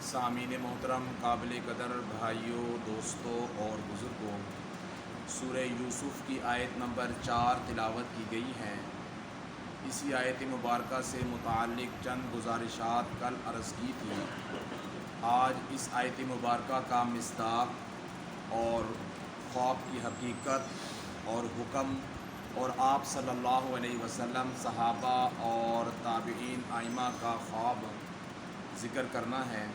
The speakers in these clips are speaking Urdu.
سامعین محترم، قابل قدر بھائیوں، دوستوں اور بزرگوں، سورہ یوسف کی آیت نمبر 4 تلاوت کی گئی ہے۔ اسی آیت مبارکہ سے متعلق چند گزارشات کل عرض کی تھی۔ آج اس آیت مبارکہ کا مصداق اور خواب کی حقیقت اور حکم اور آپ صلی اللہ علیہ وسلم، صحابہ اور تابعین ائمہ کا خواب ذکر کرنا ہے۔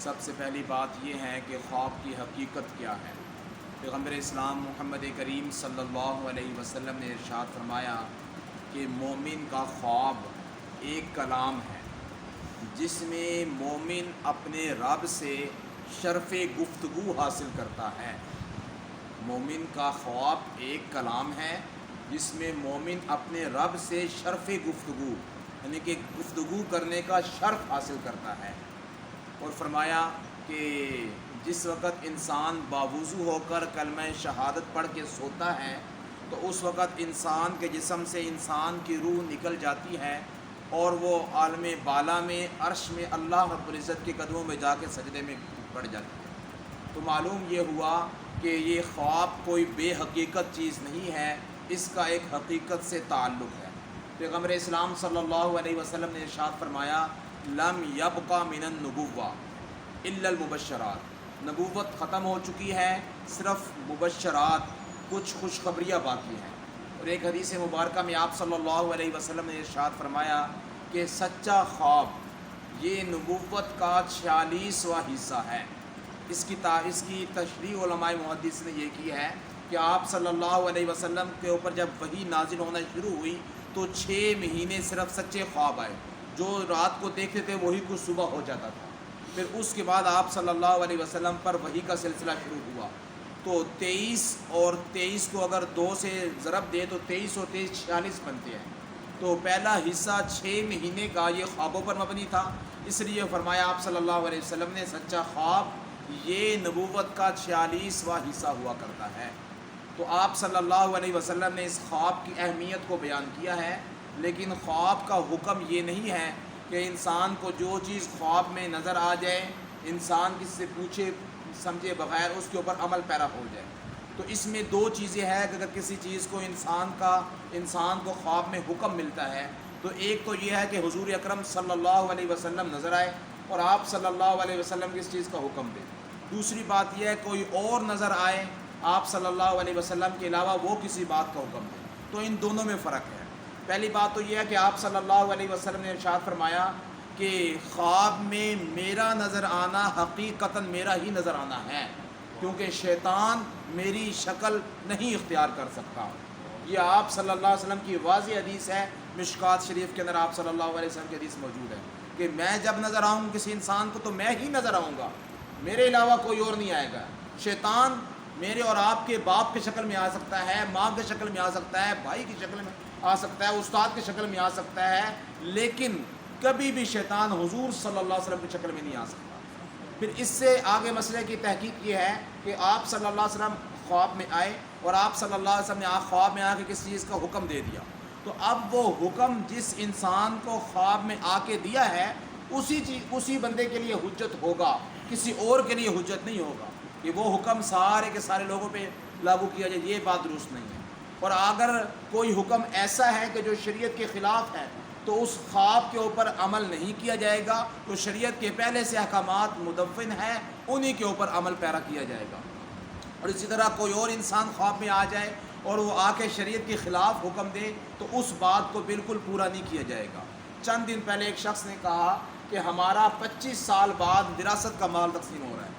سب سے پہلی بات یہ ہے کہ خواب کی حقیقت کیا ہے۔ پیغمبر اسلام محمد کریم صلی اللہ علیہ وسلم نے ارشاد فرمایا کہ مومن کا خواب ایک کلام ہے جس میں مومن اپنے رب سے شرف گفتگو حاصل کرتا ہے۔ مومن کا خواب ایک کلام ہے جس میں مومن اپنے رب سے شرف گفتگو یعنی کہ گفتگو کرنے کا شرف حاصل کرتا ہے۔ اور فرمایا کہ جس وقت انسان باوضو ہو کر کلمہ شہادت پڑھ کے سوتا ہے تو اس وقت انسان کے جسم سے انسان کی روح نکل جاتی ہے اور وہ عالم بالا میں عرش میں اللہ رب العزت کے قدموں میں جا کے سجدے میں پڑ جاتی ہے۔ تو معلوم یہ ہوا کہ یہ خواب کوئی بے حقیقت چیز نہیں ہے، اس کا ایک حقیقت سے تعلق ہے۔ پیغمبر اسلام صلی اللہ علیہ وسلم نے ارشاد فرمایا لم یبقى من النبوہ الا المبشرات، نبوت ختم ہو چکی ہے، صرف مبشرات کچھ خوشخبریاں باقی ہیں۔ اور ایک حدیث مبارکہ میں آپ صلی اللہ علیہ وسلم نے ارشاد فرمایا کہ سچا خواب یہ نبوت کا 46واں حصہ ہے۔ اس کی تشریح علماء محدث نے یہ کی ہے کہ آپ صلی اللہ علیہ وسلم کے اوپر جب وحی نازل ہونا شروع ہوئی تو 6 مہینے صرف سچے خواب آئے، جو رات کو دیکھتے تھے وہی کچھ صبح ہو جاتا تھا۔ پھر اس کے بعد آپ صلی اللہ علیہ وسلم پر وحی کا سلسلہ شروع ہوا تو 23 اور 23 کو اگر 2 سے ضرب دے تو 23 اور 23 46 بنتے ہیں۔ تو پہلا حصہ 6 مہینے کا یہ خوابوں پر مبنی تھا، اس لیے فرمایا آپ صلی اللہ علیہ وسلم نے سچا خواب یہ نبوت کا 46واں حصہ ہوا کرتا ہے۔ تو آپ صلی اللہ علیہ وسلم نے اس خواب کی اہمیت کو بیان کیا ہے، لیکن خواب کا حکم یہ نہیں ہے کہ انسان کو جو چیز خواب میں نظر آ جائے انسان کسی سے پوچھے سمجھے بغیر اس کے اوپر عمل پیرا ہو جائے۔ تو اس میں 2 چیزیں ہیں کہ اگر کسی چیز کو انسان کو خواب میں حکم ملتا ہے تو ایک تو یہ ہے کہ حضور اکرم صلی اللہ علیہ وسلم نظر آئے اور آپ صلی اللہ علیہ وسلم کس چیز کا حکم دیں۔ دوسری بات یہ ہے کوئی اور نظر آئے آپ صلی اللہ علیہ وسلم کے علاوہ وہ کسی بات کا حکم دیں۔ تو ان دونوں میں فرق ہے۔ پہلی بات تو یہ ہے کہ آپ صلی اللہ علیہ وسلم نے ارشاد فرمایا کہ خواب میں میرا نظر آنا حقیقتاً میرا ہی نظر آنا ہے، کیونکہ شیطان میری شکل نہیں اختیار کر سکتا۔ یہ آپ صلی اللہ علیہ وسلم کی واضح حدیث ہے، مشکوٰۃ شریف کے اندر آپ صلی اللہ علیہ وسلم کی حدیث موجود ہے کہ میں جب نظر آؤں کسی انسان کو تو میں ہی نظر آؤں گا، میرے علاوہ کوئی اور نہیں آئے گا۔ شیطان میرے اور آپ کے باپ کی شکل میں آ سکتا ہے، ماں کی شکل میں آ سکتا ہے، بھائی کی شکل میں آ سکتا ہے، استاد کی شکل میں آ سکتا ہے، لیکن کبھی بھی شیطان حضور صلی اللہ علیہ وسلم کی شکل میں نہیں آ سکتا۔ پھر اس سے آگے مسئلے کی تحقیق یہ ہے کہ آپ صلی اللہ علیہ وسلم خواب میں آئے اور آپ صلی اللہ علیہ وسلم نے خواب میں آ کے کسی چیز کا حکم دے دیا، تو اب وہ حکم جس انسان کو خواب میں آ کے دیا ہے اسی بندے کے لیے حجت ہوگا، کسی اور کے لیے حجت نہیں ہوگا کہ وہ حکم سارے کے سارے لوگوں پہ لاگو کیا جائے، یہ بات درست نہیں ہے۔ اور اگر کوئی حکم ایسا ہے کہ جو شریعت کے خلاف ہے تو اس خواب کے اوپر عمل نہیں کیا جائے گا، تو شریعت کے پہلے سے احکامات مدون ہیں انہی کے اوپر عمل پیرا کیا جائے گا۔ اور اسی طرح کوئی اور انسان خواب میں آ جائے اور وہ آ کے شریعت کے خلاف حکم دے تو اس بات کو بالکل پورا نہیں کیا جائے گا۔ چند دن پہلے ایک شخص نے کہا کہ ہمارا 25 سال بعد وراثت کا مال تقسیم ہو رہا ہے،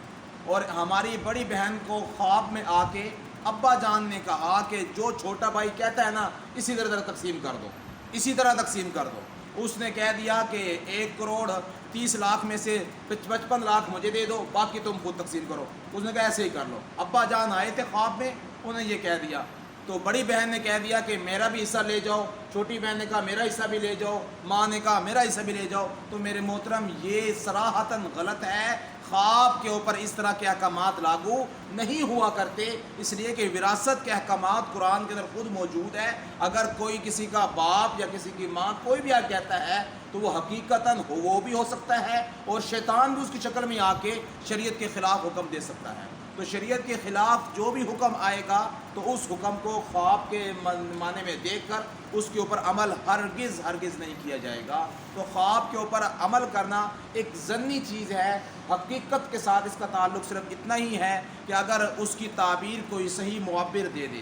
اور ہماری بڑی بہن کو خواب میں آ کے ابا جان نے کہا کہ جو چھوٹا بھائی کہتا ہے نا اسی طرح تقسیم کر دو، اسی طرح تقسیم کر دو۔ اس نے کہہ دیا کہ 1 کروڑ 30 لاکھ میں سے 55 لاکھ مجھے دے دو، باقی تم خود تقسیم کرو۔ اس نے کہا ایسے ہی کر لو۔ ابا جان آئے تھے خواب میں، انہیں یہ کہہ دیا تو بڑی بہن نے کہہ دیا کہ میرا بھی حصہ لے جاؤ، چھوٹی بہن نے کہا میرا حصہ بھی لے جاؤ، ماں نے کہا میرا حصہ بھی لے جاؤ. تو میرے محترم یہ صراحتاً غلط ہے. خواب کے اوپر اس طرح کے احکامات لاگو نہیں ہوا کرتے، اس لیے کہ وراثت کے احکامات قرآن کے اندر خود موجود ہے. اگر کوئی کسی کا باپ یا کسی کی ماں کوئی بھی کہتا ہے تو وہ حقیقتاً وہ بھی ہو سکتا ہے، اور شیطان بھی اس کی شکل میں آ کے شریعت کے خلاف حکم دے سکتا ہے. تو شریعت کے خلاف جو بھی حکم آئے گا تو اس حکم کو خواب کے معنی میں دیکھ کر اس کے اوپر عمل ہرگز نہیں کیا جائے گا. تو خواب کے اوپر عمل کرنا ایک ضمنی چیز ہے، حقیقت کے ساتھ اس کا تعلق صرف اتنا ہی ہے کہ اگر اس کی تعبیر کوئی صحیح معبر دے دے.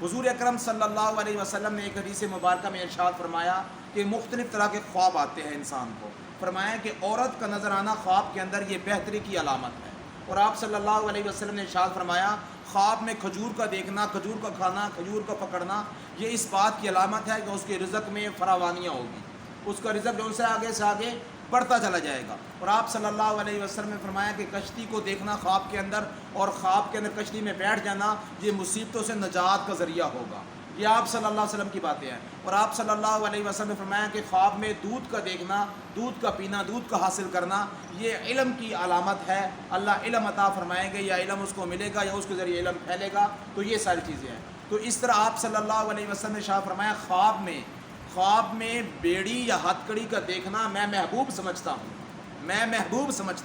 حضور اکرم صلی اللہ علیہ وسلم نے ایک حدیث مبارکہ میں ارشاد فرمایا کہ مختلف طرح کے خواب آتے ہیں انسان کو. فرمایا کہ عورت کا نظر آنا خواب کے اندر یہ بہتری کی علامت ہے. اور آپ صلی اللہ علیہ وسلم نے ارشاد فرمایا خواب میں کھجور کا دیکھنا، کھجور کا کھانا، کھجور کا پکڑنا یہ اس بات کی علامت ہے کہ اس کے رزق میں فراوانیاں ہوگی، اس کا رزق جو سے آگے بڑھتا چلا جائے گا. اور آپ صلی اللہ علیہ وسلم نے فرمایا کہ کشتی کو دیکھنا خواب کے اندر اور خواب کے اندر کشتی میں بیٹھ جانا یہ مصیبتوں سے نجات کا ذریعہ ہوگا. یہ آپ صلی اللہ علیہ وسلم کی باتیں ہیں. اور آپ صلی اللہ علیہ وسلم نے فرمایا کہ خواب میں دودھ کا دیکھنا، دودھ کا پینا، دودھ کا حاصل کرنا یہ علم کی علامت ہے. اللہ علم عطا فرمائیں گے، یا علم اس کو ملے گا یا اس کے ذریعے علم پھیلے گا. تو یہ ساری چیزیں ہیں. تو اس طرح آپ صلی اللہ علیہ وسلم نے ارشاد فرمایا خواب میں بیڑی یا ہتھ کڑی کا دیکھنا میں محبوب سمجھتا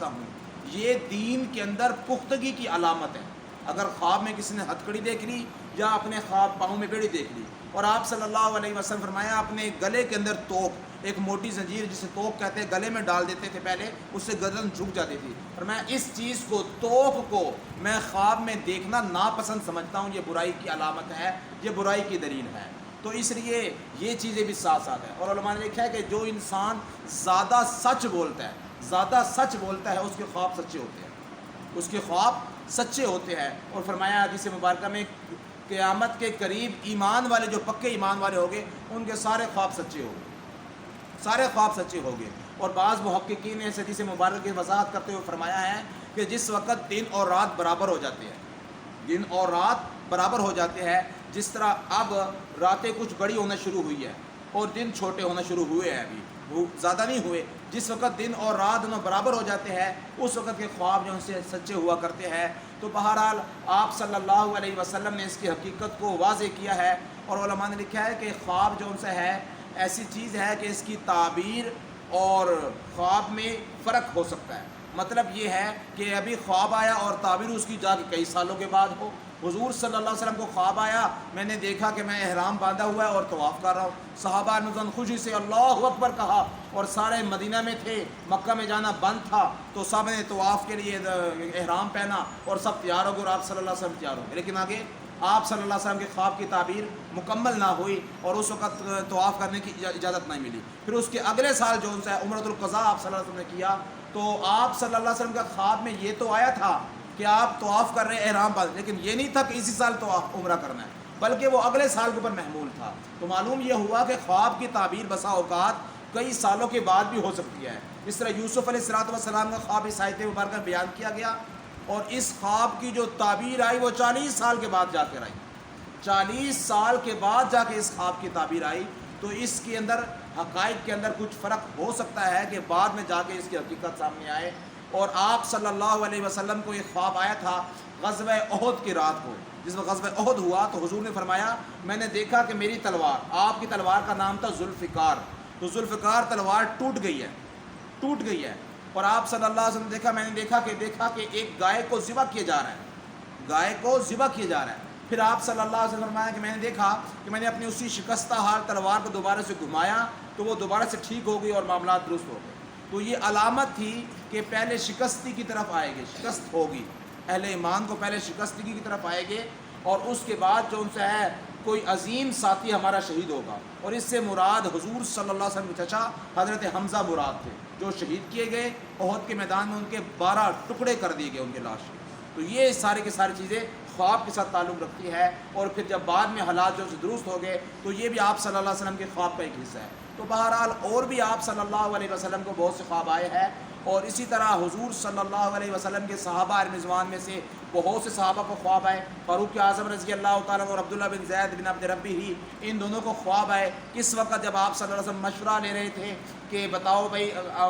ہوں. یہ دین کے اندر پختگی کی علامت ہے. اگر خواب میں کسی نے ہتھ کڑی دیکھ لی یا اپنے خواب پاؤں میں بیڑی دیکھ لی. اور آپ صلی اللہ علیہ وسلم فرمایا اپنے گلے کے اندر توق، ایک موٹی زنجیر جسے توق کہتے ہیں، گلے میں ڈال دیتے تھے پہلے، اس سے گردن جھک جاتی تھی. فرمایا اس چیز کو، توق کو میں خواب میں دیکھنا ناپسند سمجھتا ہوں، یہ برائی کی علامت ہے، یہ برائی کی دلیل ہے. تو اس لیے یہ چیزیں بھی ساتھ ہیں. اور علماء نے لکھا ہے کہ جو انسان زیادہ سچ بولتا ہے اس کے خواب سچے ہوتے ہیں. اور فرمایا حدیث مبارکہ میں قیامت کے قریب ایمان والے، جو پکے ایمان والے ہوں گے، ان کے سارے خواب سچے ہوں گے. اور بعض محققین نے اس حدیث مبارکہ کی وضاحت کرتے ہوئے فرمایا ہے کہ جس وقت دن اور رات برابر ہو جاتے ہیں، جس طرح اب راتیں کچھ بڑی ہونا شروع ہوئی ہے اور دن چھوٹے ہونا شروع ہوئے ہیں، ابھی وہ زیادہ نہیں ہوئے. جس وقت دن اور رات دونوں برابر ہو جاتے ہیں اس وقت کے خواب جو سے سچے ہوا کرتے ہیں. تو بہرحال آپ صلی اللہ علیہ وسلم نے اس کی حقیقت کو واضح کیا ہے. اور علماء نے لکھا ہے کہ خواب جو ان سے ہے ایسی چیز ہے کہ اس کی تعبیر اور خواب میں فرق ہو سکتا ہے. مطلب یہ ہے کہ ابھی خواب آیا اور تعبیر اس کی جا کے کئی سالوں کے بعد ہو. حضور صلی اللہ علیہ وسلم کو خواب آیا، میں نے دیکھا کہ میں احرام باندھا ہوا ہے اور طواف کر رہا ہوں. صحابہ نے خوشی سے اللہ اکبر کہا، اور سارے مدینہ میں تھے، مکہ میں جانا بند تھا، تو سب نے طواف کے لیے احرام پہنا اور سب تیار ہو گئے اور آپ صلی اللہ علیہ وسلم تیار ہو گئے. لیکن آگے آپ صلی اللہ علیہ وسلم کے خواب کی تعبیر مکمل نہ ہوئی اور اس وقت طواف کرنے کی اجازت نہیں ملی. پھر اس کے اگلے سال جو ان سے عمرۃ القضاء آپ صلی اللہ علیہ وسلم نے کیا، تو آپ صلی اللہ علیہ وسلم کا خواب میں یہ تو آیا تھا کہ آپ طواف کر رہے ہیں احرام باندھ، لیکن یہ نہیں تھا کہ اسی سال طواف عمرہ کرنا ہے، بلکہ وہ اگلے سال کے اوپر محمول تھا. تو معلوم یہ ہوا کہ خواب کی تعبیر بسا اوقات کئی سالوں کے بعد بھی ہو سکتی ہے. اس طرح یوسف علیہ السلام کا خواب اس آیت مبارکہ بیان کیا گیا، اور اس خواب کی جو تعبیر آئی وہ 40 سال کے بعد جا کر آئی. 40 سال کے بعد جا کے اس خواب کی تعبیر آئی. تو اس کے اندر حقائق کے اندر کچھ فرق ہو سکتا ہے کہ بعد میں جا کے اس کی حقیقت سامنے آئے. اور آپ صلی اللہ علیہ وسلم کو ایک خواب آیا تھا غزوہ احد کی رات کو. جس وقت غزوہ احد ہوا تو حضور نے فرمایا میں نے دیکھا کہ میری تلوار، آپ کی تلوار کا نام تھا ذوالفقار، تو ذوالفقار تلوار ٹوٹ گئی ہے. اور آپ صلی اللہ علیہ وسلم نے میں نے دیکھا کہ ایک گائے کو ذبح کیا جا رہا ہے. پھر آپ صلی اللہ علیہ وسلم نے فرمایا کہ میں نے دیکھا کہ میں نے اپنی اسی شکستہ حال تلوار کو دوبارہ سے گھمایا تو وہ دوبارہ سے ٹھیک ہو گئی اور معاملات درست ہو گئے. تو یہ علامت تھی کہ پہلے شکستی کی طرف آئے گے، شکست ہوگی، اہل ایمان کو پہلے شکستگی کی طرف آئے گے، اور اس کے بعد جو ان سے ہے کوئی عظیم ساتھی ہمارا شہید ہوگا. اور اس سے مراد حضور صلی اللہ علیہ وسلم کے چچا حضرت حمزہ مراد تھے، جو شہید کیے گئے احد کے میدان میں، ان کے 12 ٹکڑے کر دیے گئے ان کے لاش. تو یہ سارے کی ساری چیزیں خواب کے ساتھ تعلق رکھتی ہے. اور پھر جب بعد میں حالات جو درست ہو گئے تو یہ بھی آپ صلی اللہ علیہ وسلم کے خواب کا ایک حصہ ہے. تو بہرحال اور بھی آپ صلی اللہ علیہ وسلم کو بہت سے خواب آئے ہیں، اور اسی طرح حضور صلی اللہ علیہ وسلم کے صحابہ رضوان میں سے بہت سے صحابہ کو خواب آئے، فاروق اعظم رضی اللہ تعالیٰ اور عبداللہ بن زید بن عبد ربی ہی، ان دونوں کو خواب آئے کس وقت جب آپ صلی اللہ علیہ وسلم مشورہ لے رہے تھے کہ بتاؤ بھائی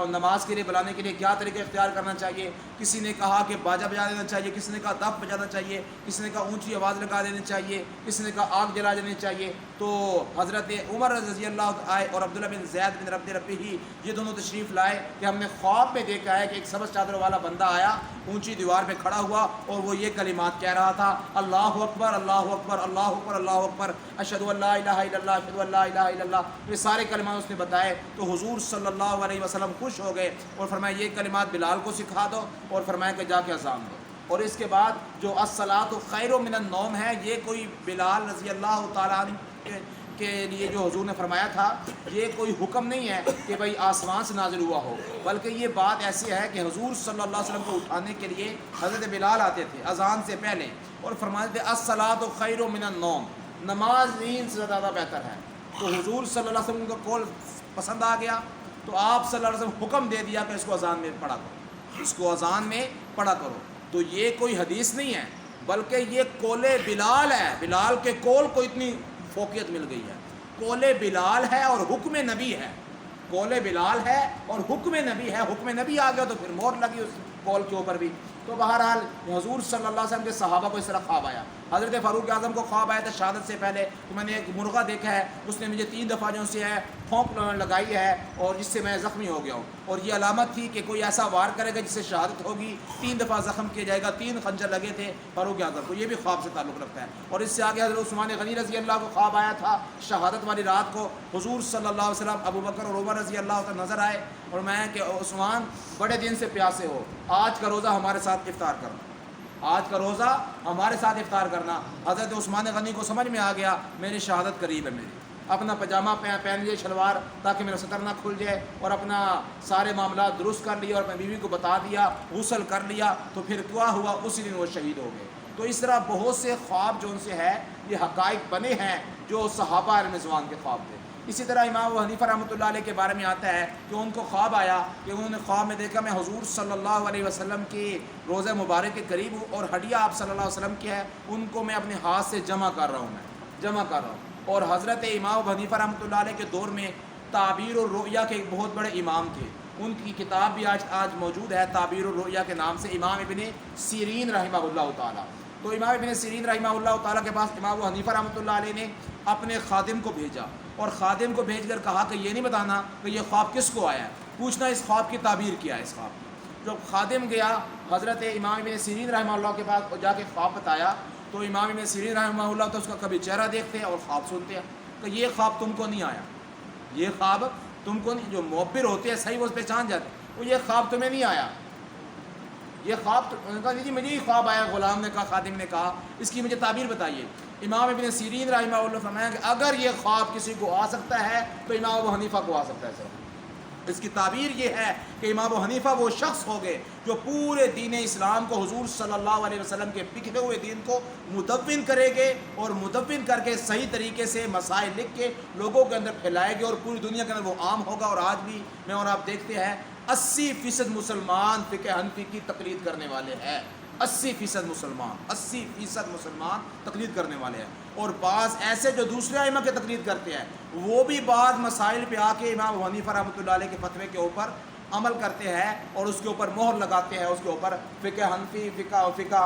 نماز کے لیے بلانے کے لیے کیا طریقہ اختیار کرنا چاہیے۔ کسی نے کہا کہ باجا بجا دینا چاہیے، کسی نے کہا دف بجانا چاہیے، کسی نے کہا اونچی آواز لگا دینی چاہیے، کسی نے کہا آگ جلا دینی چاہیے۔ تو حضرت عمر رضی اللہ آئے اور عبداللہ بن زید بن عبد ربی ہی یہ دونوں تشریف لائے کہ ہم نے خواب میں دیکھا ہے کہ ایک سبز چادر والا بندہ آیا، اونچی دیوار پہ کھڑا ہوا اور وہ یہ کلمات کہہ رہا تھا، اللہ اکبر اللہ اکبر اللہ اکبر اللہ اکبر، اشہد ان لا الہ الا اللہ اشہد ان لا الہ الا اللہ۔ یہ سارے کلمات اس نے بتائے تو حضور صلی اللہ علیہ وسلم خوش ہو گئے اور فرمایا یہ کلمات بلال کو سکھا دو، اور فرمایا کہ جا کے اذان دو۔ اور اس کے بعد جو الصلاۃ خیر من النوم ہے، یہ کوئی بلال رضی اللہ تعالیٰ عنہ کے لیے جو حضور نے فرمایا تھا، یہ کوئی حکم نہیں ہے کہ بھئی آسمان سے نازل ہوا ہو، بلکہ یہ بات ایسی ہے کہ حضور صلی اللہ علیہ وسلم کو اٹھانے کے لیے حضرت بلال آتے تھے اذان سے پہلے اور فرماتے تھے الصلاۃ خیر من النوم، نماز نیند سے زیادہ بہتر ہے۔ تو حضور صلی اللہ علیہ وسلم کا قول پسند آ گیا تو آپ صلی اللہ علیہ وسلم حکم دے دیا کہ اس کو اذان میں پڑھا کرو، اس کو اذان میں پڑھا کرو۔ تو یہ کوئی حدیث نہیں ہے بلکہ یہ قول بلال ہے، بلال کے قول کو اتنی فوقیت مل گئی ہے۔ قول بلال ہے اور حکم نبی ہے، قول بلال ہے اور حکم نبی ہے، حکم نبی آ گیا تو پھر مہر لگی اس قول کے اوپر بھی۔ تو بہرحال حضور صلی اللہ علیہ وسلم کے صحابہ کو اس طرح خواب آیا۔ حضرت فاروق اعظم کو خواب آیا تھا شہادت سے پہلے کہ میں نے ایک مرغہ دیکھا ہے، اس نے مجھے 3 دفعہ جو سے ہے پھونک لگائی ہے اور جس سے میں زخمی ہو گیا ہوں، اور یہ علامت تھی کہ کوئی ایسا وار کرے گا جس سے شہادت ہوگی، 3 دفعہ زخم کیا جائے گا، 3 خنجر لگے تھے فاروق اعظم کو۔ یہ بھی خواب سے تعلق رکھتا ہے۔ اور اس سے آگے حضرت عثمان غنی رضی اللہ کو خواب آیا تھا شہادت والی رات کو، حضور صلی اللہ علیہ وسلم، ابو بکر اور عمر رضی اللہ تعالیٰ نظر آئے اور میں کہ عثمان بڑے دن سے پیاسے ہو، آج کا روزہ ہمارے ساتھ افطار کرنا، آج کا روزہ ہمارے ساتھ افطار کرنا۔ حضرت عثمان غنی کو سمجھ میں آ گیا میری شہادت قریب ہے، میری اپنا پاجامہ پہن لیے شلوار تاکہ میرا سطر نہ کھل جائے، اور اپنا سارے معاملات درست کر لیے اور اپنی بیوی کو بتا دیا، غسل کر لیا، تو پھر کیا ہوا اسی دن وہ شہید ہو گئے۔ تو اس طرح بہت سے خواب جو ان سے ہے یہ حقائق بنے ہیں جو صحابہ رضوان کے خواب تھے۔ اسی طرح امام ابو حنیفہ رحمۃ اللہ علیہ کے بارے میں آتا ہے کہ ان کو خواب آیا کہ انہوں نے خواب میں دیکھا میں حضور صلی اللہ علیہ وسلم کے روزہ مبارک کے قریب ہوں اور ہڈیاں آپ صلی اللہ علیہ وسلم کی ہے، ان کو میں اپنے ہاتھ سے جمع کر رہا ہوں۔ اور حضرت امام ابو حنیفہ رحمۃ اللہ علیہ کے دور میں تعبیر الرؤیا کے ایک بہت بڑے امام تھے، ان کی کتاب بھی آج موجود ہے تعبیر الرؤیا کے نام سے، امام ابن سیرین رحمہ اللہ تعالیٰ۔ تو امام ابن سیرین رحمہ اللہ تعالیٰ کے پاس امام ابو حنیفہ رحمۃ اللہ علیہ نے اپنے خادم کو بھیجا، اور خادم کو بھیج کر کہا کہ یہ نہیں بتانا کہ یہ خواب کس کو آیا ہے، پوچھنا اس خواب کی تعبیر کیا ہے۔ اس خواب کی جب خادم گیا حضرت امام ابن سیرین رحمہ اللہ کے پاس جا کے خواب بتایا، تو امام ابن سیرین رحمہ اللہ تو اس کا کبھی چہرہ دیکھتے ہیں اور خواب سنتے ہیں کہ یہ خواب تم کو نہیں آیا، یہ خواب تم کو نہیں، جو معبر ہوتے ہیں صحیح وہ پہچان جاتے ہیں، وہ یہ خواب تمہیں نہیں آیا، یہ خواب کہا جی مجھے ہی خواب آیا، غلام نے کہا، خادم نے کہا اس کی مجھے تعبیر بتائیے۔ امام ابن سیرین رحمہ اللہ فرمایا کہ اگر یہ خواب کسی کو آ سکتا ہے تو امام ابو حنیفہ کو آ سکتا ہے صرف۔ اس کی تعبیر یہ ہے کہ امام ابو حنیفہ وہ شخص ہو گئے جو پورے دین اسلام کو، حضور صلی اللہ علیہ وسلم کے بکھرے ہوئے دین کو مدون کرے گے، اور مدون کر کے صحیح طریقے سے مسائل لکھ کے لوگوں کے اندر پھیلائے گے، اور پوری دنیا کے اندر وہ عام ہوگا۔ اور آج بھی میں اور آپ دیکھتے ہیں 80% مسلمان فقہ حنفی کی تقلید کرنے والے ہیں، 80% مسلمان تقلید کرنے والے ہیں، اور بعض ایسے جو دوسرے ائمہ کے تقلید کرتے ہیں وہ بھی بعض مسائل پہ آ کے امام ابو حنیفہ رحمۃ اللہ علیہ کے فتوے کے اوپر عمل کرتے ہیں اور اس کے اوپر مہر لگاتے ہیں، اس کے اوپر فقہ حنفی، فقہ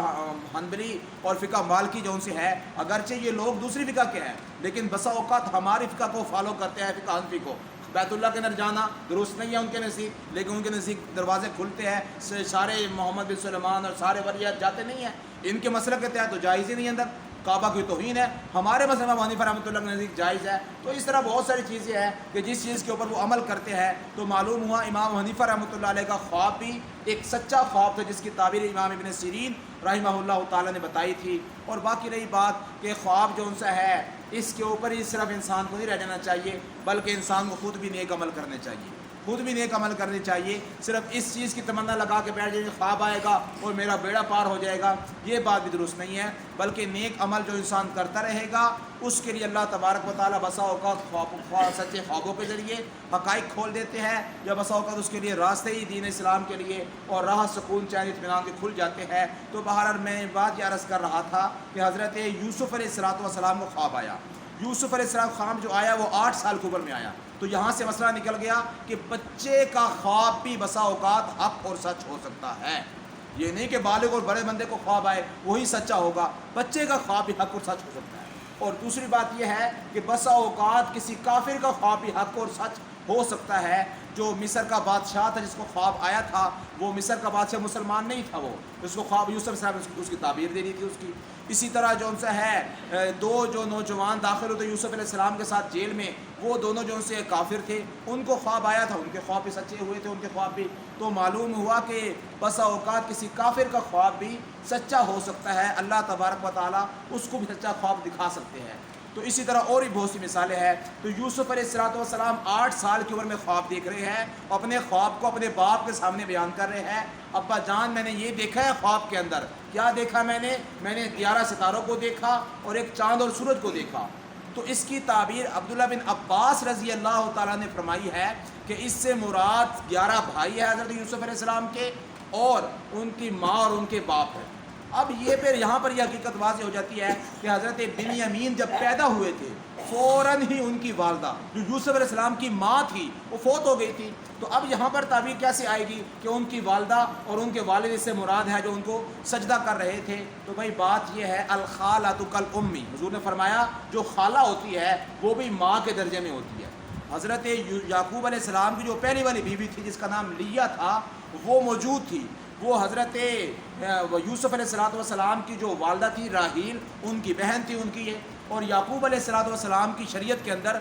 حنبلی اور فقہ مالکی جو ان سے ہے، اگرچہ یہ لوگ دوسری فقہ کے ہیں لیکن بسا اوقات ہماری فقہ کو فالو کرتے ہیں، فقہ حنفی کو۔ بیت اللہ کے اندر جانا درست نہیں ہے ان کے نزدیک، لیکن ان کے نزدیک دروازے کھلتے ہیں، سارے محمد بن سلیمان اور سارے ولیات جاتے نہیں ہیں، ان کے مسئلے کے تحت تو جائز ہی نہیں، اندر کعبہ کی توہین ہے، ہمارے مسئلہ امام حنیفہ رحمۃ اللہ کے نزدیک جائز ہے۔ تو اس طرح بہت ساری چیزیں ہیں کہ جس چیز کے اوپر وہ عمل کرتے ہیں، تو معلوم ہوا امام حنیفہ رحمۃ اللہ علیہ کا خواب بھی ایک سچا خواب تھا جس کی تعبیر امام ابن سیرین رحمہ اللہ تعالیٰ نے بتائی تھی۔ اور باقی رہی بات کہ خواب جو ان سے ہے اس کے اوپر ہی صرف انسان کو نہیں رہ جانا چاہیے بلکہ انسان کو خود بھی نیک عمل کرنے چاہیے۔ خود بھی نیک عمل کرنے چاہیے. صرف اس چیز کی تمنا لگا کے بیٹھ جائیں خواب آئے گا اور میرا بیڑا پار ہو جائے گا, یہ بات بھی درست نہیں ہے. بلکہ نیک عمل جو انسان کرتا رہے گا اس کے لیے اللہ تبارک و تعالیٰ بسا اوقات سچے خوابوں کے ذریعے حقائق کھول دیتے ہیں, یا بسا اوقات اس کے لیے راستے ہی دین اسلام کے لیے اور راہ سکون چین اطمینان کے کھل جاتے ہیں. تو بہرحال میں بات یہ عرض کر رہا تھا کہ حضرت یوسف علیہ السلام کو خواب آیا. یوسف علیہ السلام خواب جو آیا وہ 8 سال کی عمر میں آیا. تو یہاں سے مسئلہ نکل گیا کہ بچے کا خواب بھی بسا اوقات حق اور سچ ہو سکتا ہے. یہ نہیں کہ بالغ اور بڑے بندے کو خواب آئے وہی سچا ہوگا, بچے کا خواب بھی حق اور سچ ہو سکتا ہے. اور دوسری بات یہ ہے کہ بسا اوقات کسی کافر کا خواب بھی حق اور سچ ہو سکتا ہے. جو مصر کا بادشاہ تھا جس کو خواب آیا تھا, وہ مصر کا بادشاہ مسلمان نہیں تھا, وہ اس کو خواب یوسف صاحب اس کی تعبیر دینی تھی اس کی. اسی طرح جو ان سے ہے 2 جو نوجوان داخل ہوتے یوسف علیہ السلام کے ساتھ جیل میں, وہ دونوں جو ان سے کافر تھے, ان کو خواب آیا تھا, ان کے خواب بھی سچے ہوئے تھے, ان کے خواب بھی. تو معلوم ہوا کہ بسا اوقات کسی کافر کا خواب بھی سچا ہو سکتا ہے. اللہ تبارک و تعالیٰ اس کو بھی سچا خواب دکھا سکتے ہیں. تو اسی طرح اور بھی بہت سی مثالیں ہیں. تو یوسف علیہ السلام 8 سال کی عمر میں خواب دیکھ رہے ہیں, اپنے خواب کو اپنے باپ کے سامنے بیان کر رہے ہیں. ابا جان میں نے یہ دیکھا ہے خواب کے اندر. کیا دیکھا میں نے 11 ستاروں کو دیکھا اور ایک چاند اور سورج کو دیکھا. تو اس کی تعبیر عبداللہ بن عباس رضی اللہ تعالیٰ نے فرمائی ہے کہ اس سے مراد 11 بھائی ہیں حضرت یوسف علیہ السلام کے, اور ان کی ماں اور ان کے باپ ہیں. اب یہ پھر یہاں پر یہ حقیقت واضح ہو جاتی ہے کہ حضرت بنیامین جب پیدا ہوئے تھے فوراً ہی ان کی والدہ جو یوسف علیہ السلام کی ماں تھی وہ فوت ہو گئی تھی. تو اب یہاں پر تعبیر کیسے آئے گی کہ ان کی والدہ اور ان کے والد سے مراد ہے جو ان کو سجدہ کر رہے تھے. تو بھائی بات یہ ہے الخالۃ کالامی, حضور نے فرمایا جو خالہ ہوتی ہے وہ بھی ماں کے درجے میں ہوتی ہے. حضرت یعقوب علیہ السلام کی جو پہلی والی بیوی تھی جس کا نام لیا تھا وہ موجود تھی. وہ حضرت یوسف علیہ السلام کی جو والدہ تھی راحیل, ان کی بہن تھی ان کی یہ. اور یعقوب علیہ السلام کی شریعت کے اندر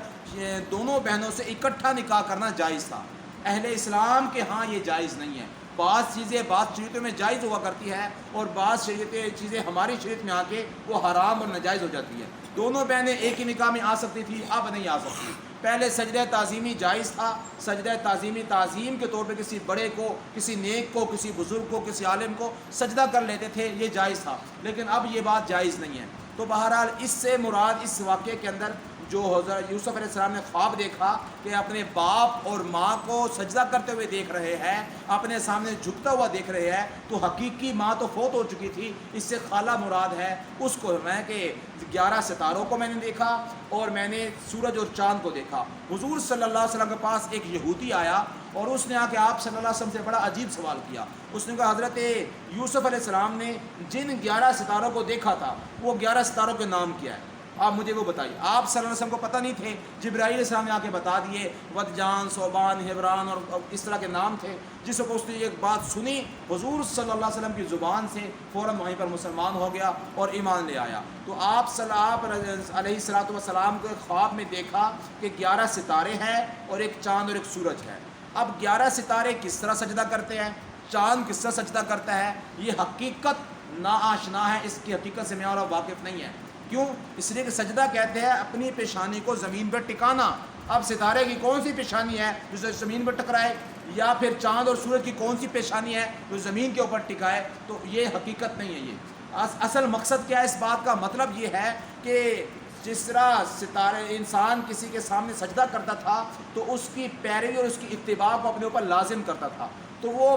دونوں بہنوں سے اکٹھا نکاح کرنا جائز تھا. اہل اسلام کے ہاں یہ جائز نہیں ہے. بعض شریعتوں میں جائز ہوا کرتی ہے اور بعض چیزیں ہماری شریعت میں آ کے وہ حرام اور ناجائز ہو جاتی ہے. دونوں بہنیں ایک ہی نکاح میں آ سکتی تھی, اب نہیں آ سکتی. پہلے سجدہ تعظیمی جائز تھا, سجدہ تعظیمی تعظیم کے طور پہ کسی بڑے کو, کسی نیک کو, کسی بزرگ کو, کسی عالم کو سجدہ کر لیتے تھے, یہ جائز تھا. لیکن اب یہ بات جائز نہیں ہے. تو بہرحال اس سے مراد اس واقعے کے اندر جو حضرت یوسف علیہ السلام نے خواب دیکھا کہ اپنے باپ اور ماں کو سجدہ کرتے ہوئے دیکھ رہے ہیں, اپنے سامنے جھکتا ہوا دیکھ رہے ہیں, تو حقیقی ماں تو فوت ہو چکی تھی, اس سے خالہ مراد ہے. اس کو میں کہ 11 ستاروں کو میں نے دیکھا اور میں نے سورج اور چاند کو دیکھا. حضور صلی اللہ علیہ وسلم کے پاس ایک یہودی آیا اور اس نے آ کے آپ صلی اللہ علیہ وسلم سے بڑا عجیب سوال کیا. اس نے کہا حضرت یوسف علیہ السلام نے جن 11 ستاروں کو دیکھا تھا وہ 11 ستاروں کے نام کیا ہے, آپ مجھے وہ بتائیے. آپ صلی اللہ علیہ وسلم کو پتہ نہیں تھے, جبرائیل علیہ السلام نے آ کے بتا دیے. ودجان, صوبان, حبران اور اس طرح کے نام تھے. جس کو اس نے ایک بات سنی حضور صلی اللہ علیہ وسلم کی زبان سے, فوراً وہیں پر مسلمان ہو گیا اور ایمان لے آیا. تو آپ علیہ السلام کے خواب میں دیکھا کہ 11 ستارے ہیں اور ایک چاند اور ایک سورج ہے. اب 11 ستارے کس طرح سجدہ کرتے ہیں, چاند کس طرح سجدہ کرتا ہے, یہ حقیقت ناآشنا ہے, اس کی حقیقت سے میں اور واقف نہیں ہے. کیوں؟ اس لیے کہ سجدہ کہتے ہیں اپنی پیشانی کو زمین پر ٹکانا. اب ستارے کی کون سی پیشانی ہے جو زمین پر ٹکرائے, یا پھر چاند اور سورج کی کون سی پیشانی ہے جو زمین کے اوپر ٹکائے؟ تو یہ حقیقت نہیں ہے. یہ اصل مقصد کیا ہے اس بات کا؟ مطلب یہ ہے کہ جس طرح ستارے انسان کسی کے سامنے سجدہ کرتا تھا تو اس کی پیروی اور اس کی اتباع کو اپنے اوپر لازم کرتا تھا. تو وہ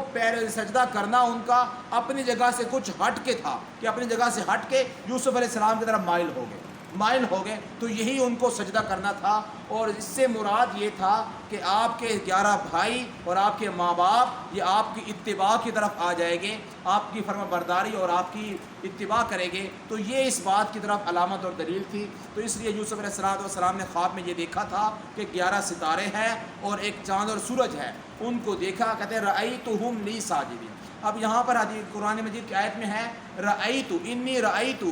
سجدہ کرنا ان کا اپنی جگہ سے کچھ ہٹ کے تھا, کہ اپنی جگہ سے ہٹ کے یوسف علیہ السلام کی طرف مائل ہو گئے. تو یہی ان کو سجدہ کرنا تھا. اور اس سے مراد یہ تھا کہ آپ کے 11 بھائی اور آپ کے ماں باپ یہ آپ کی اتباع کی طرف آ جائیں گے, آپ کی فرما برداری اور آپ کی اتباع کریں گے. تو یہ اس بات کی طرف علامت اور دلیل تھی. تو اس لیے یوسف علیہ السلام نے خواب میں یہ دیکھا تھا کہ 11 ستارے ہیں اور ایک چاند اور سورج ہے. ان کو دیکھا, کہتے ہیں رأیتہم لی ساجدین. اب یہاں پر حدیث قرآن مجید کی آیت میں ہے رأیت, انی رأیت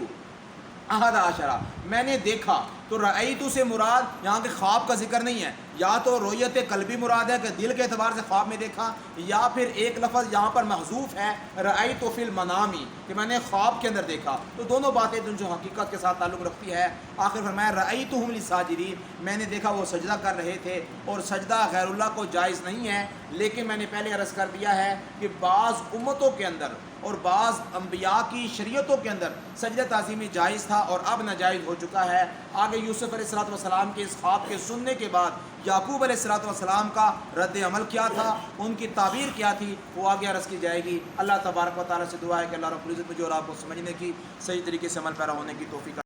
احد عشرہ, میں نے دیکھا. تو رأیتو سے مراد یہاں کے خواب کا ذکر نہیں ہے، یا تو رؤیت قلبی مراد ہے کہ دل کے اعتبار سے خواب میں دیکھا، یا پھر ایک لفظ یہاں پر محذوف ہے رأیتو فی المنامی کہ میں نے خواب کے اندر دیکھا، تو دونوں باتیں جو حقیقت کے ساتھ تعلق رکھتی ہے۔ آخر فرمایا رأیتہم لساجدین، میں نے دیکھا وہ سجدہ کر رہے تھے، اور سجدہ غیر اللہ کو جائز نہیں ہے، لیکن میں نے پہلے عرض کر دیا ہے کہ بعض امتوں کے اندر اور بعض انبیاء کی شریعتوں کے اندر سجدہ تعظیمی جائز تھا اور اب ناجائز ہو چکا ہے۔ آگے یوسف علیہ السلام کے اس خواب کے سننے کے بعد یعقوب علیہ السلام کا رد عمل کیا تھا، ان کی تعبیر کیا تھی، وہ آگے عرض کی جائے گی۔ اللہ تبارک و تعالیٰ سے دعا ہے کہ اللہ رب العزت مجھے اور آپ کو سمجھنے کی، صحیح طریقے سے عمل پیرا ہونے کی توفیق